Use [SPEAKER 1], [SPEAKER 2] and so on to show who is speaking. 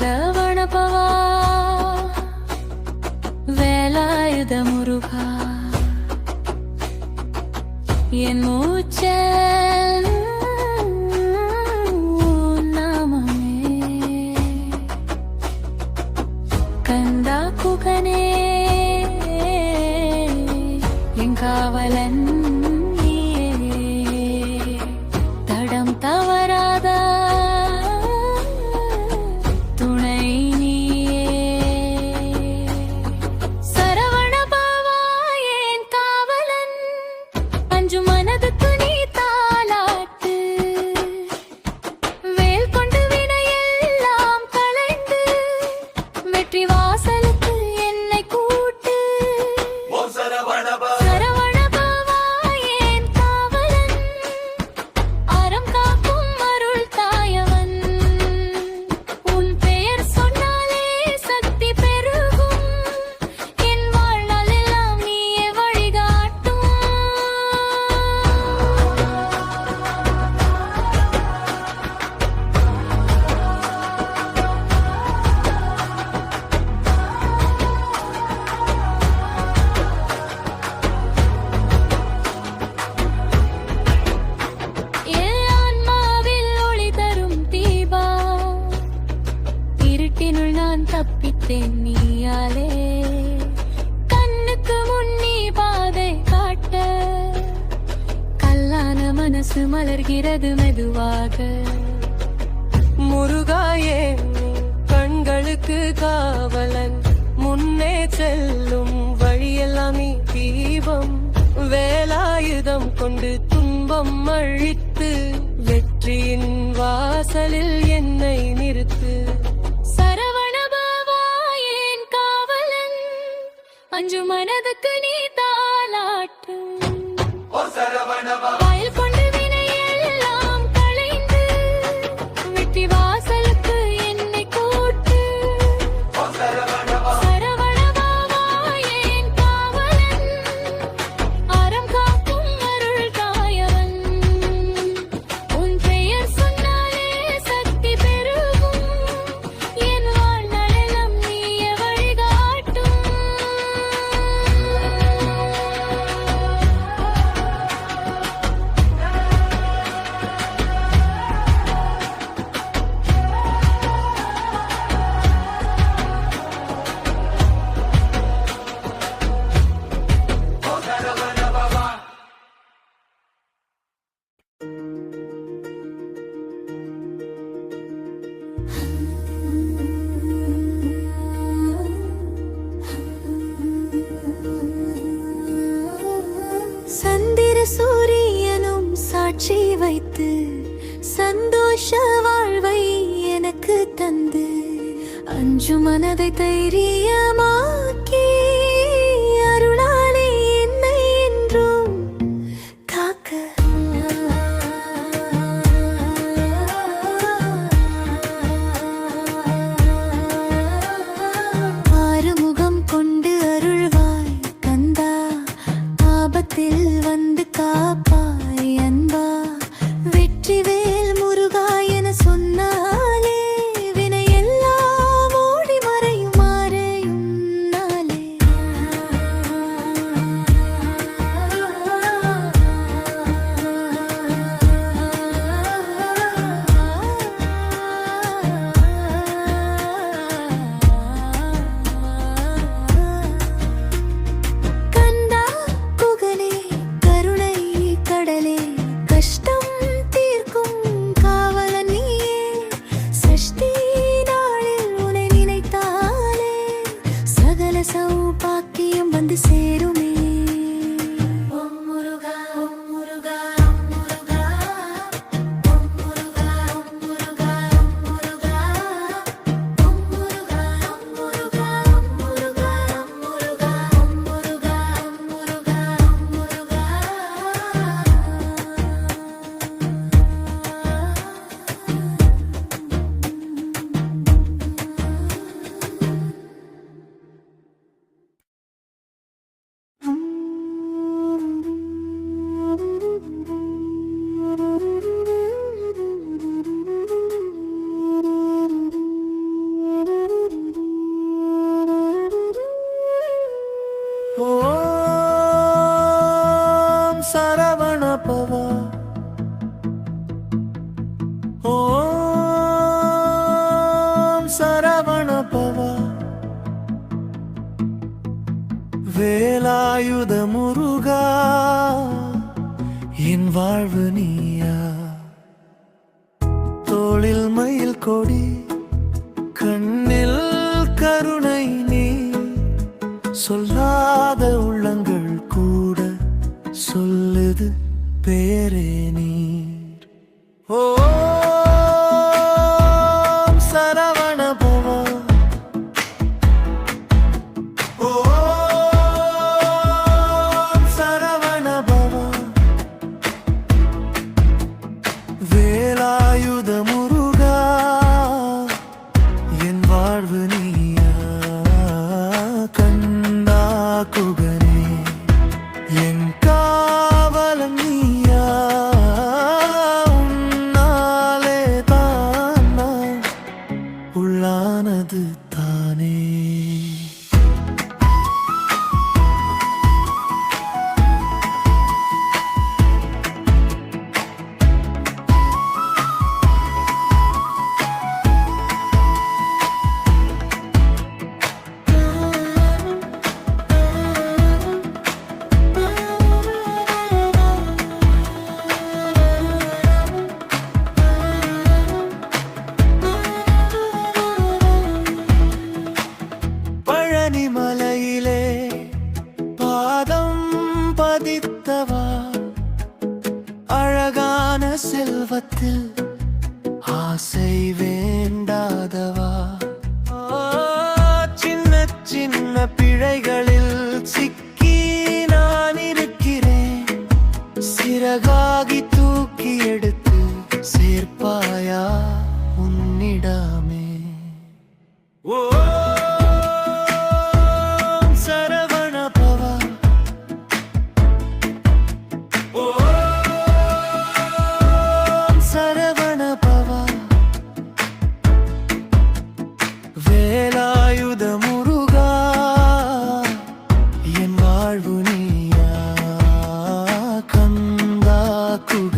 [SPEAKER 1] சரவணபவா வேலாயுத முருகா என் மூச்சல் நாமமே கந்தா குகனே என் காவலன் தடம் தவறாத துணை நீயே சரவணபவா என் காவலன் அஞ்சு மனதுக்கு நீ தாலாட்டு வேல் கொண்டு வினையெல்லாம் களைந்து வெற்றி வாசலுக்கு என்னை கூட்டு சரவணபவா என் காவலன் அறம் காக்கும் அருள் தாயவன் உன் பெயர் சொன்னாலே சக்தி பெருகும் என் வாழ்நாள் எல்லாம் நீயே வழிகாட்டும் என் ஆன்மாவில் ஒளி தரும் தீபா இருட்டினுள் நான் தப்பித்தேன் நீயாலே கண்ணுக்கு முன்னி பாதை காட்ட கல்லான மனசு மலர்கிறது மெதுவாக
[SPEAKER 2] முருகாயே கண்களுக்கு காவலன் முன்னே செல்லும் வழியெல்லாம் நீ தீபம் வேலாயுதம் கொண்டு துன்பம் அழித்து வெற்றியின் வாசலில் என்னை நிறுத்து
[SPEAKER 1] சரவணபவா என் காவலன் அஞ்சு மனதுக்கு நீ தாலாட்டு வாயில் கொண்டு வினையெல்லாம் களைந்து வெற்றி வாசலுக்கு என்னை கூட்டு சரவணபவா என் காவலன் அறம் காக்கும் அருள் தாயவன் உன் பெயர் சொன்னாலே சக்தி பெருகும் என் வாழ்நாள் எல்லாம் நீயே வழிகாட்டும் சந்திர சூரியனும் சாட்சி வைத்து சந்தோஷ வாழ்வை எனக்கு தந்து அஞ்சு மனதை தைரியமாக்கி அருளாலே என்னை என்றும் காக்க ஆறுமுகம் கொண்டு அருள்வாய் கந்தா ஆபத்தில் வந்து காப்பாய் அன்பா வெற்றிவேல் முருகா என சொன்னாலே வினையெல்லாம் ஓடி மறையும் மாறையும் நாளே கந்தா குகனே கருணை கடலே கஷ்டம் தீர்க்கும் காவலன் நீயே சஷ்டி நாளில் உன்னை நினைத்தாலே சகல சௌபாக்கியம் வந்து சேருமே ஓம் முருகா ஓம் முருகா ஓம் முருகா ஓம் முருகா ஓம் முருகா ஓம் முருகா ஓம் முருகா ஓம் முருகா ஓம் முருகா ஓம் முருகா ஓம் முருகா ஓம் முருகா ஓம் முருகா
[SPEAKER 3] சரவண பவா வேலாயுத முருகா என் வாழ்வு நீயா தோளில் மயில் கொடி கண்ணில் கருணை நீ சொல்லாத உள்ளங்கள் கூட சொல்லுது பேரே நீர் ஓம் சரவண பவா ஓம் சரவண பவா வேலாயுத முருகா என் வாழ்வு நீயா கண்டா குகனே என் காவலன் நீயா உன்னாலே தான் நான் உள்ளானது தானே பழனிமலையிலே பாதம் பதித்தவா அழகான செல்வத்தில் ஆசை வேண்டாதவா சின்ன சின்ன பிழைகளில் சிக்கி நான் இருக்கிறேன் சிறகாகி தூக்கி எடுத்து சேர்ப்பாயா உன்னிடமே ஓம் சரவண பவா ஓம் சரவண பவா வேலாயுத முருகா என் வாழ்வு நீயா கந்தா குக